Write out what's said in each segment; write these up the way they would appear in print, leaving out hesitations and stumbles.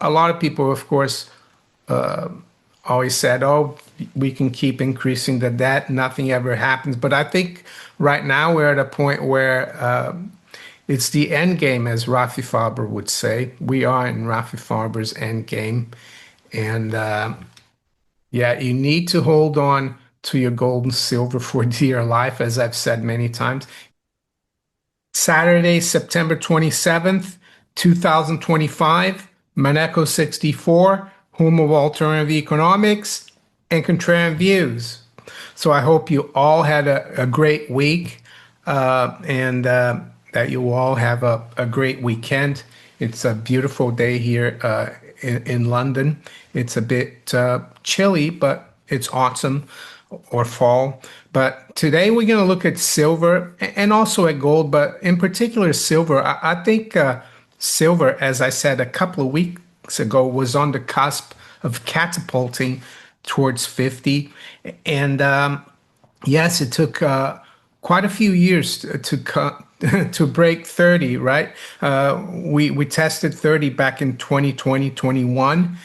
A lot of people, of course, always said, "Oh, we can keep increasing the debt, nothing ever happens." But I think right now we're at a point where it's the end game, as Rafi Faber would say. We are in Rafi Faber's end game, and yeah, you need to hold on to your gold and silver for dear life, as I've said many times. Saturday, September 27th, 2025, Maneco 64, home of alternative economics and contrarian views. So I hope you all had a great week and that you all have a great weekend. It's a beautiful day here in London. It's a bit chilly, but it's autumn or fall. But today we're going to look at silver and also at gold, but in particular silver. I think silver, as I said a couple of weeks ago, was on the cusp of catapulting towards 50. And yes, it took quite a few years to break 30, right? We tested 30 back in 2020, 21,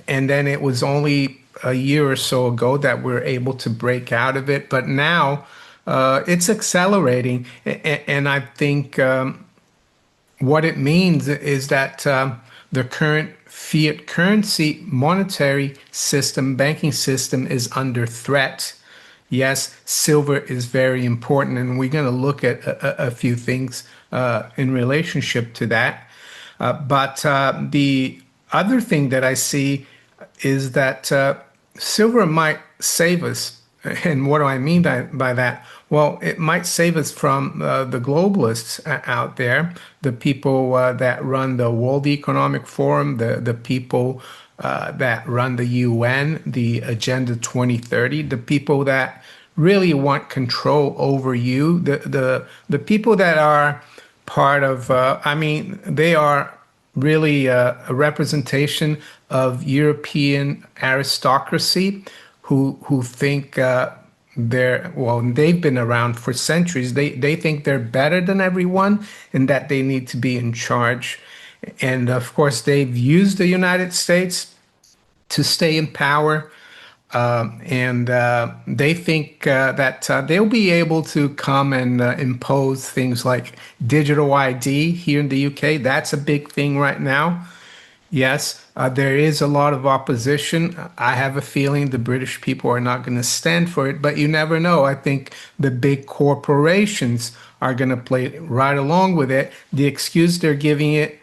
and then it was only a year or so ago that we're able to break out of it. But now it's accelerating, and I think what it means is that the current fiat currency monetary system, banking system, is under threat. Yes, silver is very important, and we're going to look at a few things in relationship to that. But the other thing that I see is that silver might save us. And what do I mean by that? Well, it might save us from the globalists out there, the people that run the World Economic Forum, the people that run the UN, the Agenda 2030, the people that really want control over you, the people that are part of, I mean, they are really a representation of European aristocracy who think they've been around for centuries. They think they're better than everyone and that they need to be in charge. And of course, they've used the United States to stay in power. And they think that they'll be able to come and impose things like digital ID here in the UK. That's a big thing right now. Yes, there is a lot of opposition. I have a feeling the British people are not going to stand for it, but you never know. I think the big corporations are going to play right along with it. The excuse they're giving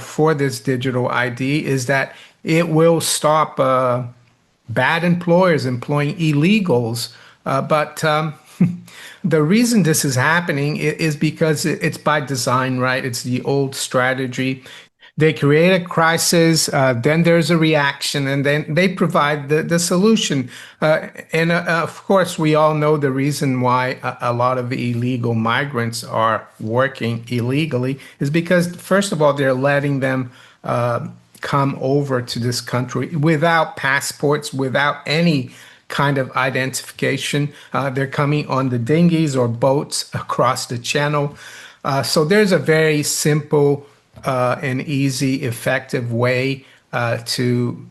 for this digital ID is that it will stop bad employers employing illegals. But the reason this is happening is because it's by design, right? It's the old strategy. They create a crisis, then there's a reaction, and then they provide the solution. And of course, we all know the reason why a lot of illegal migrants are working illegally is because, first of all, they're letting them come over to this country without passports, without any kind of identification. They're coming on the dinghies or boats across the channel. So there's a very simple an easy, effective way to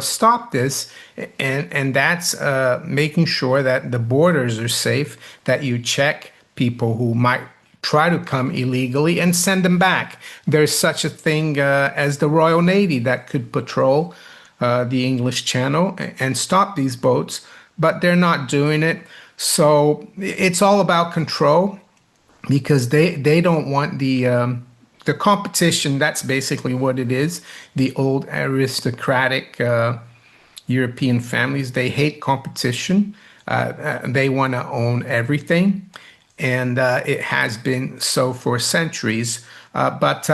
stop this, and that's making sure that the borders are safe, that you check people who might try to come illegally and send them back. There's such a thing as the Royal Navy that could patrol the English Channel and stop these boats, but they're not doing it. So it's all about control because they don't want the competition. That's basically what it is. The old aristocratic European families, they hate competition. They want to own everything. And it has been so for centuries. But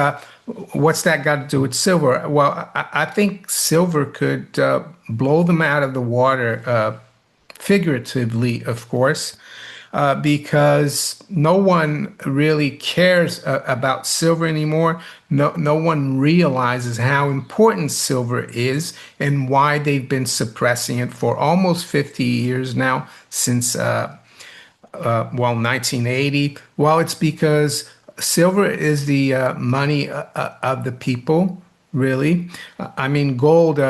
what's that got to do with silver? Well, I think silver could blow them out of the water, figuratively, of course. Because no one really cares about silver anymore. No one realizes how important silver is and why they've been suppressing it for almost 50 years now, since 1980. Well, it's because silver is the money of the people. really. I mean, gold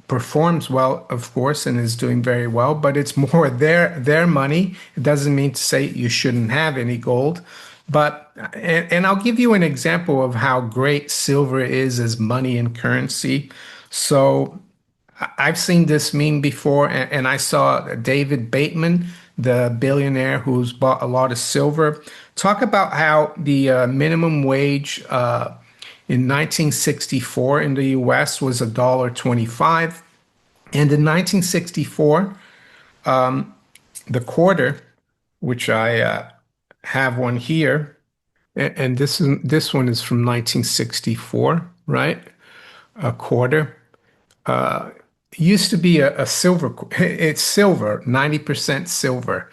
performs well, of course, and is doing very well, but it's more their money. It doesn't mean to say you shouldn't have any gold. But and I'll give you an example of how great silver is as money and currency. So I've seen this meme before, and I saw David Bateman, the billionaire who's bought a lot of silver, talk about how the minimum wage in 1964 in the US was $1.25. And in 1964, the quarter, which I have one here, and this one is from 1964, right? A quarter used to be a silver. It's silver, 90% silver.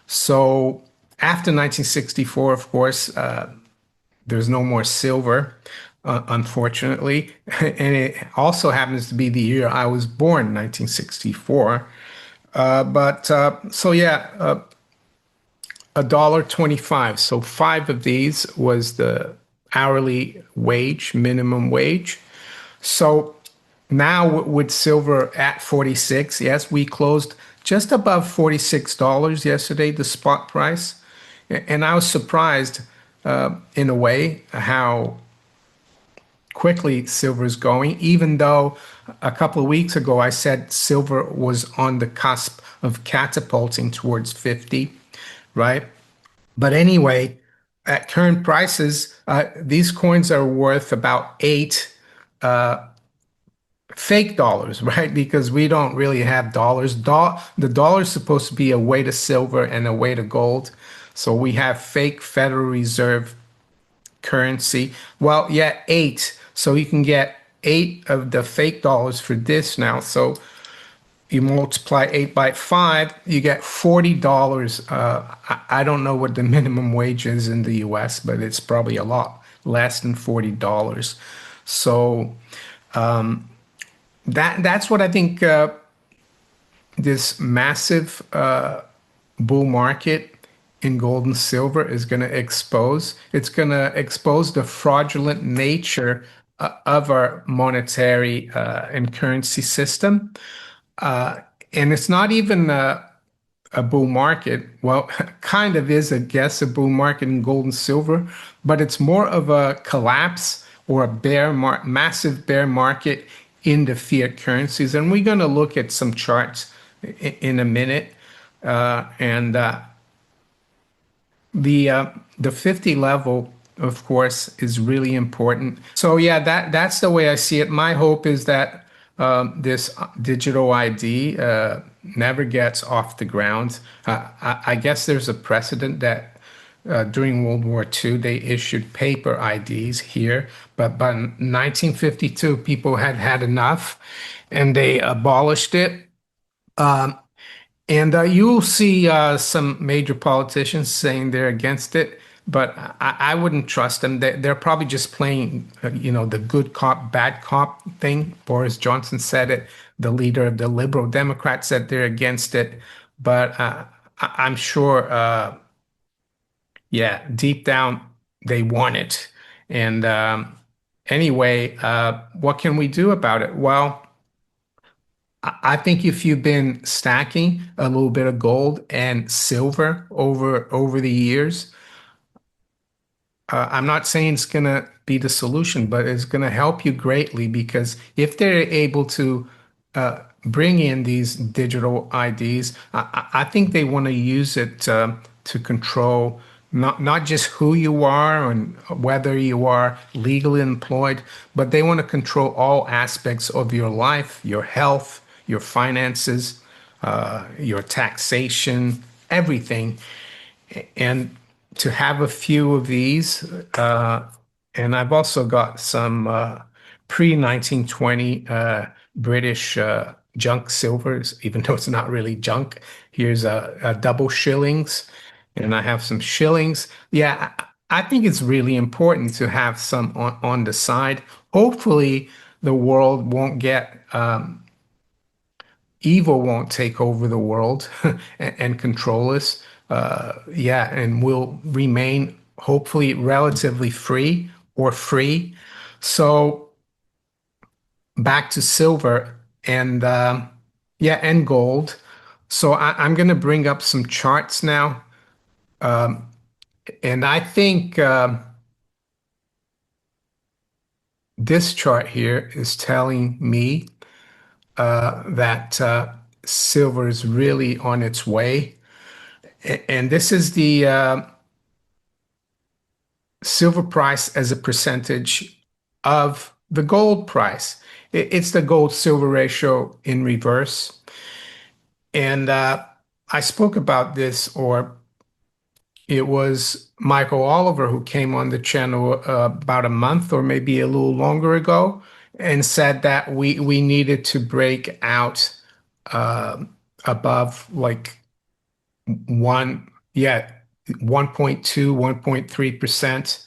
So after 1964, of course, there's no more silver, unfortunately. And it also happens to be the year I was born, 1964. But so yeah, $1.25. So five of these was the hourly wage, minimum wage. So now with silver at 46, yes, we closed just above $46 yesterday, the spot price. And I was surprised in a way how quickly silver is going, even though a couple of weeks ago I said silver was on the cusp of catapulting towards 50, right? But anyway, at current prices, these coins are worth about eight fake dollars, right? Because we don't really have dollars. The dollar is supposed to be a way to silver and a way to gold. So we have fake Federal Reserve currency. Well, yeah, eight. So you can get eight of the fake dollars for this now. So you multiply eight by five, you get $40. I don't know what the minimum wage is in the US, but it's probably a lot less than $40. So that's what I think this massive bull market in gold and silver is going to expose. It's going to expose the fraudulent nature of our monetary and currency system. Uh, and it's not even a bull market. Well, kind of is, I guess, a bull market in gold and silver, but it's more of a collapse or a massive bear market in the fiat currencies. And we're going to look at some charts in a minute. And the 50 level, of course, is really important. So yeah, that's the way I see it. My hope is that this digital ID never gets off the ground. I guess there's a precedent that during World War II they issued paper IDs here, but by 1952 people had had enough, and they abolished it. And you'll see some major politicians saying they're against it, but I wouldn't trust them. They're probably just playing, the good cop, bad cop thing. Boris Johnson said it. The leader of the Liberal Democrats said they're against it. But I'm sure, yeah, deep down they want it. And anyway, what can we do about it? Well, I think if you've been stacking a little bit of gold and silver over the years, I'm not saying it's gonna be the solution, but it's gonna help you greatly because if they're able to bring in these digital IDs, I think they want to use it to control not just who you are and whether you are legally employed, but they want to control all aspects of your life, your health, your finances, your taxation, everything. And to have a few of these, and I've also got some pre-1920 British junk silvers, even though it's not really junk. Here's a double shillings, and I have some shillings. Yeah, I think it's really important to have some on the side. Hopefully, the world won't get evil won't take over the world and control us. Yeah, and we'll remain hopefully relatively free or free. So back to silver and yeah, and gold. So I'm going to bring up some charts now, and I think this chart here is telling me that silver is really on its way. And this is the silver price as a percentage of the gold price. It's the gold silver ratio in reverse. And I spoke about this, or it was Michael Oliver who came on the channel about a month or maybe a little longer ago and said that we needed to break out above like one, yeah, 1.2, 1.3%.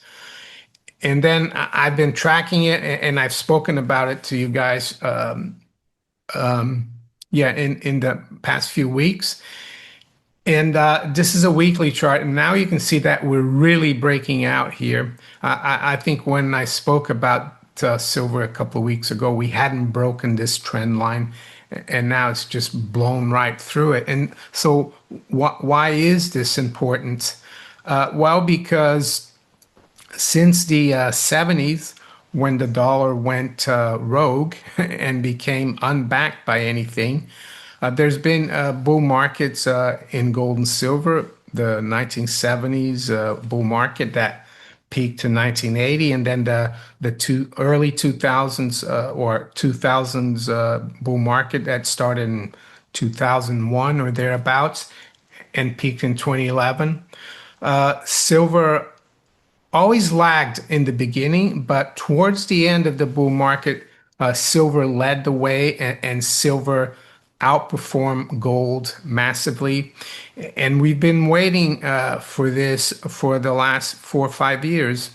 And then I've been tracking it and I've spoken about it to you guys, yeah, in the past few weeks. And this is a weekly chart, and now you can see that we're really breaking out here. I think when I spoke about silver a couple of weeks ago, we hadn't broken this trend line, and now it's just blown right through it. And so, why is this important? Well, because since the 70s, when the dollar went rogue and became unbacked by anything, there's been bull markets in gold and silver. The 1970s bull market that peaked in 1980, and then the early 2000s or 2000s bull market that started in 2001 or thereabouts and peaked in 2011. Silver always lagged in the beginning, but towards the end of the bull market, silver led the way, and silver outperformed gold massively. And we've been waiting for this for the last 4 or 5 years.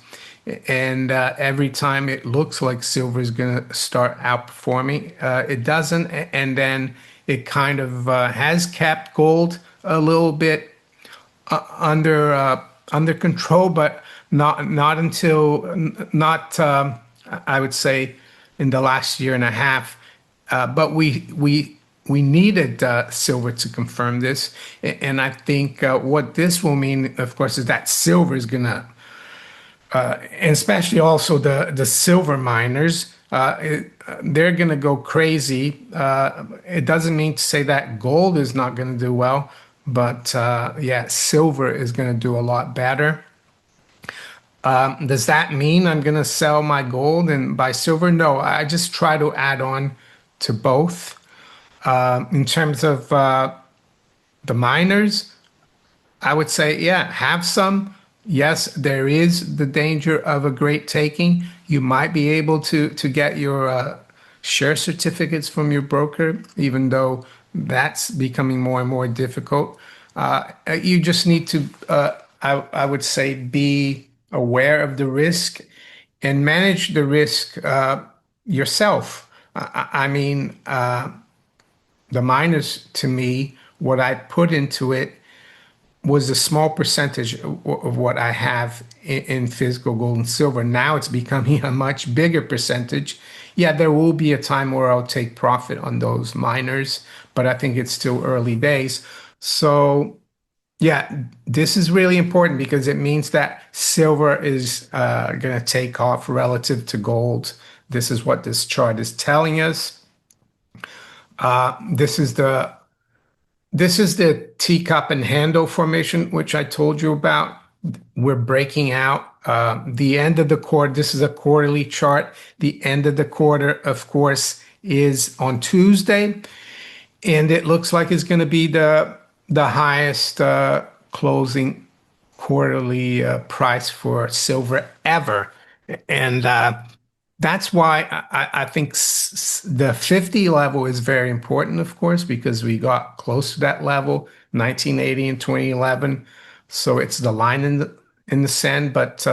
And every time it looks like silver is going to start outperforming, it doesn't. And then it kind of has kept gold a little bit under control, but not until not I would say in the last year and a half. But we needed silver to confirm this, and I think what this will mean, of course, is that silver is gonna, and especially also the silver miners. They're going to go crazy. It doesn't mean to say that gold is not going to do well, but yeah, silver is going to do a lot better. Does that mean I'm going to sell my gold and buy silver? No, I just try to add on to both. In terms of the miners, I would say, yeah, have some. Yes, there is the danger of a great taking. You might be able to get your share certificates from your broker, even though that's becoming more and more difficult. You just need to, I would say, be aware of the risk and manage the risk yourself. I mean, the minus to me, what I put into it was a small percentage of what I have in physical gold and silver. Now it's becoming a much bigger percentage. Yeah, there will be a time where I'll take profit on those miners, but I think it's still early days. So yeah, this is really important because it means that silver is going to take off relative to gold. This is what this chart is telling us. This is the teacup and handle formation, which I told you about. We're breaking out the end of the quarter. This is a quarterly chart. The end of the quarter, of course, is on Tuesday, and it looks like it's going to be the highest closing quarterly price for silver ever. And that's why I think the 50 level is very important, of course, because we got close to that level, 1980 and 2011. So it's the line in the sand. But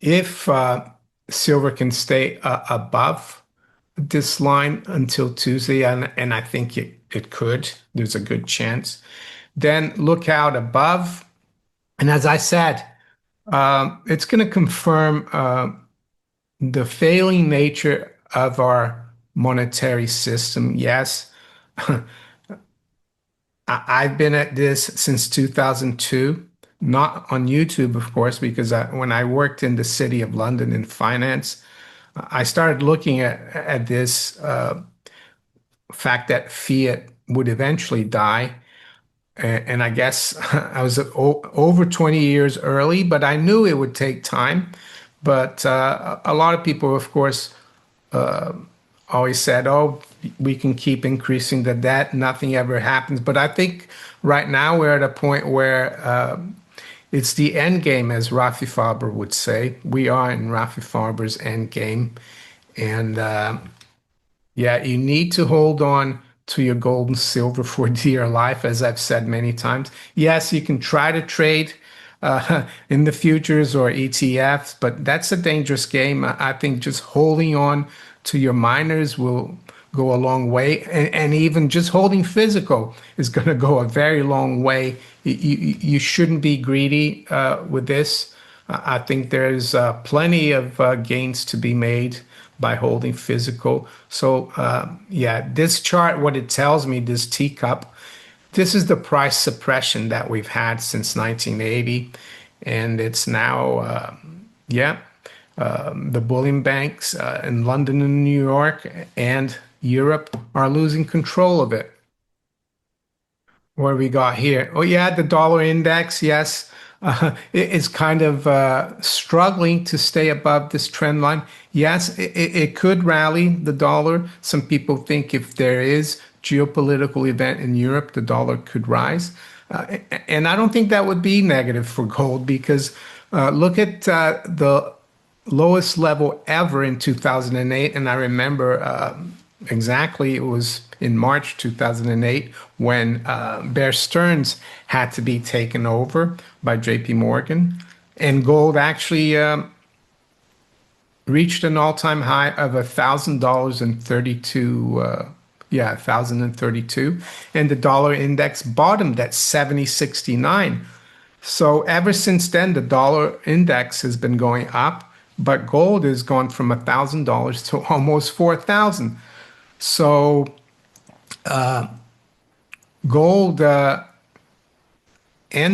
if silver can stay above this line until Tuesday, and I think it could, there's a good chance, then look out above. And as I said, it's going to confirm the failing nature of our monetary system. Yes, I've been at this since 2002, not on YouTube, of course, because when I worked in the City of London in finance, I started looking at this fact that Fiat would eventually die. And I guess I was over 20 years early, but I knew it would take time. But a lot of people, of course, always said, oh, we can keep increasing the debt, nothing ever happens. But I think right now we're at a point where it's the end game, as Rafi Faber would say. We are in Rafi Faber's end game. And yeah, you need to hold on to your gold and silver for dear life, as I've said many times. Yes, you can try to trade in the futures or ETFs, but that's a dangerous game. I think just holding on to your miners will go a long way, and even just holding physical is going to go a very long way. You shouldn't be greedy with this. I think there's plenty of gains to be made by holding physical. So yeah, this chart, what it tells me, this teacup, this is the price suppression that we've had since 1980. And it's now, yeah, the bullion banks in London and New York and Europe are losing control of it. What we got here? Oh, yeah, the dollar index. Yes, it's kind of struggling to stay above this trend line. Yes, it could rally the dollar. Some people think if there is geopolitical event in Europe, the dollar could rise. And I don't think that would be negative for gold because look at the lowest level ever in 2008. And I remember exactly it was in March 2008 when Bear Stearns had to be taken over by JP Morgan. And gold actually reached an all-time high of $1,000 and 32 yeah, 1,032. And the dollar index bottomed at 70.69. So ever since then, the dollar index has been going up, but gold has gone from $1,000 to almost 4,000. So gold and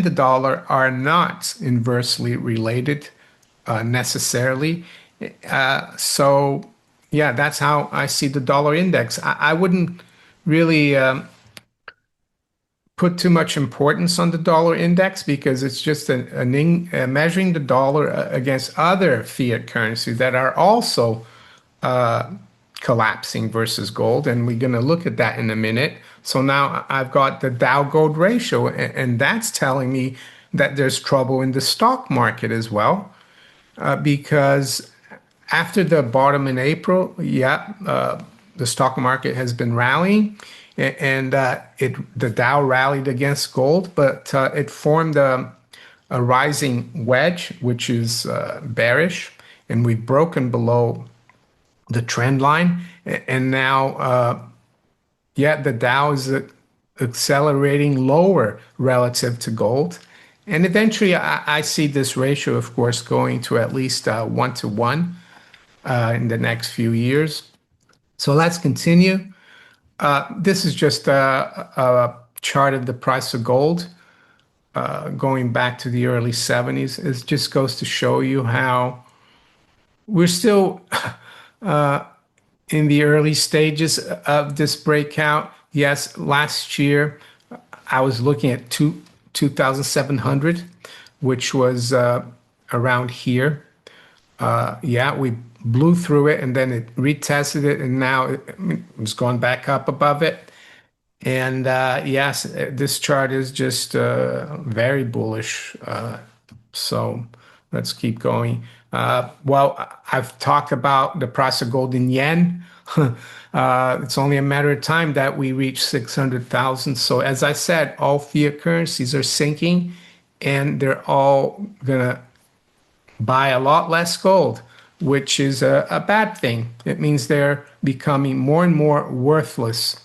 the dollar are not inversely related necessarily. So yeah, that's how I see the dollar index. I wouldn't really put too much importance on the dollar index because it's just measuring the dollar against other fiat currencies that are also collapsing versus gold. And we're going to look at that in a minute. So now I've got the Dow Gold ratio, and that's telling me that there's trouble in the stock market as well. Because after the bottom in April, yeah, the stock market has been rallying, and the Dow rallied against gold, but it formed a rising wedge, which is bearish, and we've broken below the trend line, and now, yeah, the Dow is accelerating lower relative to gold. And eventually, I see this ratio, of course, going to at least 1 to 1 in the next few years. So let's continue. This is just a chart of the price of gold going back to the early 70s. It just goes to show you how we're still in the early stages of this breakout. Yes, last year I was looking at 2,700, which was around here. Yeah, we blew through it and then it retested it, and now it's gone back up above it. And yes, this chart is just very bullish. So let's keep going. Well, I've talked about the price of gold in yen. It's only a matter of time that we reach 600,000. So as I said, all fiat currencies are sinking and they're all gonna buy a lot less gold, which is a bad thing. It means they're becoming more and more worthless.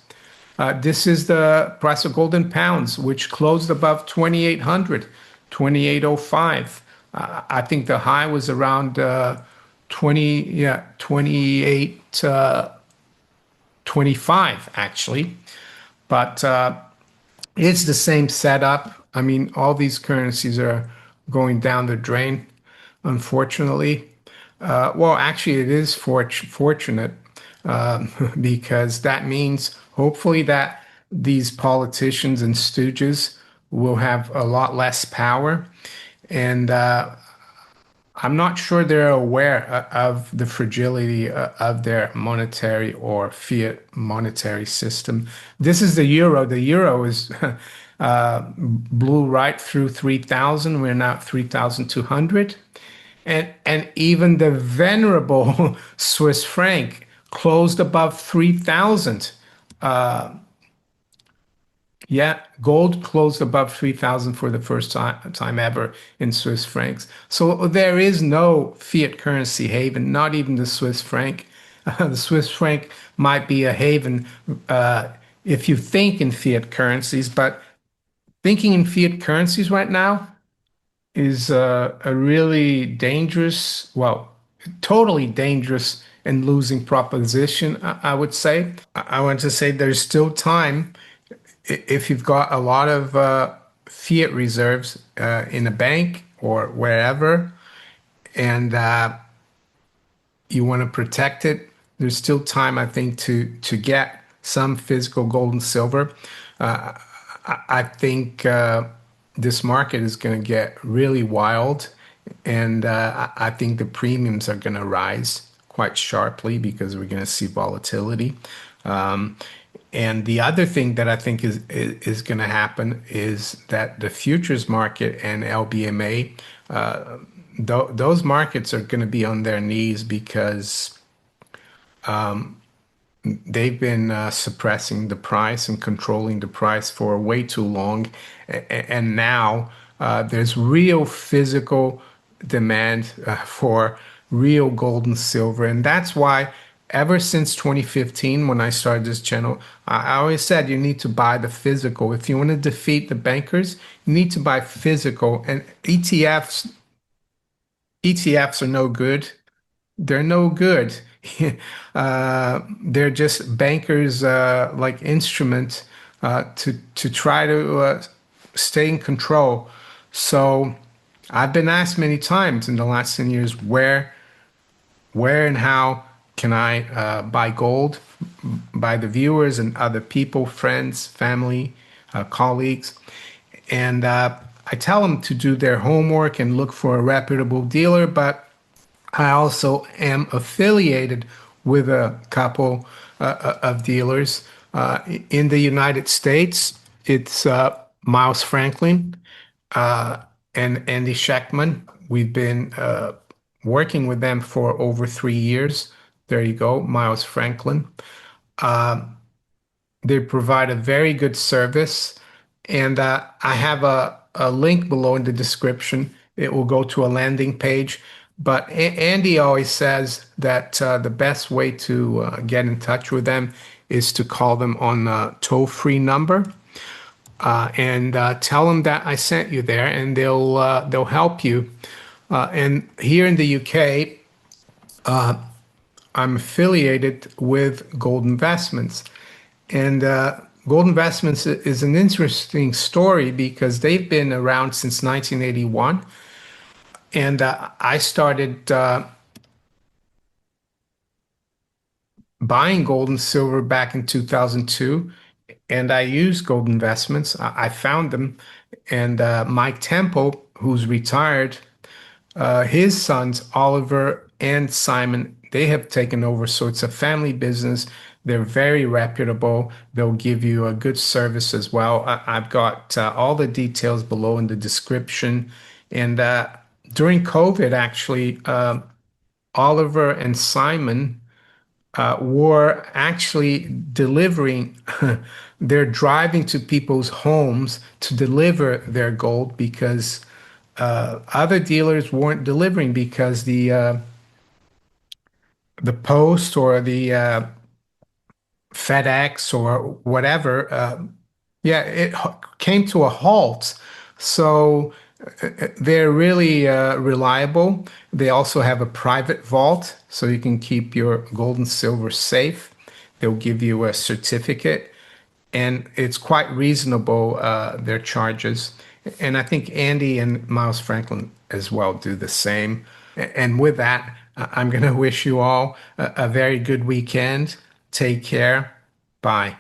This is the price of gold in pounds, which closed above 2,800, 2,805. I think the high was around 28. 25 actually, but it's the same setup. I mean, all these currencies are going down the drain, unfortunately. Well, actually, it is fortunate because that means hopefully that these politicians and stooges will have a lot less power. And I'm not sure they're aware of the fragility of their monetary or fiat monetary system. This is the euro. The euro is blew right through 3,000. We're now at 3,200. And even the venerable Swiss franc closed above 3,000. Yeah, gold closed above 3,000 for the first time ever in Swiss francs. So there is no fiat currency haven, not even the Swiss franc. The Swiss franc might be a haven if you think in fiat currencies, but thinking in fiat currencies right now is a really dangerous, well, totally dangerous and losing proposition, I would say. I want to say there's still time if you've got a lot of fiat reserves in a bank or wherever, and you want to protect it, there's still time, I think, to get some physical gold and silver. I think this market is going to get really wild, and I think the premiums are going to rise quite sharply because we're going to see volatility. Um, and the other thing that I think is going to happen is that the futures market and LBMA, those markets are going to be on their knees because they've been suppressing the price and controlling the price for way too long. And now there's real physical demand for real gold and silver. And that's why ever since 2015, when I started this channel, I always said you need to buy the physical. If you want to defeat the bankers, you need to buy physical. And ETFs are no good. They're no good. They're just bankers like instrument to try to stay in control. So I've been asked many times in the last 10 years, where and how can I buy gold by the viewers and other people, friends, family, colleagues. And I tell them to do their homework and look for a reputable dealer, but I also am affiliated with a couple of dealers in the United States. It's Miles Franklin and Andy Scheckman. We've been working with them for over 3 years. There you go, Miles Franklin. They provide a very good service, and I have a link below in the description. It will go to a landing page. But Andy always says that the best way to get in touch with them is to call them on a toll-free number and tell them that I sent you there, and they'll help you. And here in the UK, I'm affiliated with Gold Investments. And Gold Investments is an interesting story because they've been around since 1981. And I started buying gold and silver back in 2002. And I used Gold Investments. I found them. And Mike Temple, who's retired, his sons, Oliver and Simon, they have taken over. So it's a family business. They're very reputable. They'll give you a good service as well. I've got all the details below in the description. And during COVID, actually, Oliver and Simon were actually delivering, they're driving to people's homes to deliver their gold because other dealers weren't delivering because the post or the FedEx or whatever, yeah, it came to a halt. So they're really reliable. They also have a private vault, so you can keep your gold and silver safe. they'll give you a certificate, and it's quite reasonable, their charges. And I think Andy and Miles Franklin as well do the same. And with that, I'm going to wish you all a very good weekend. Take care. Bye.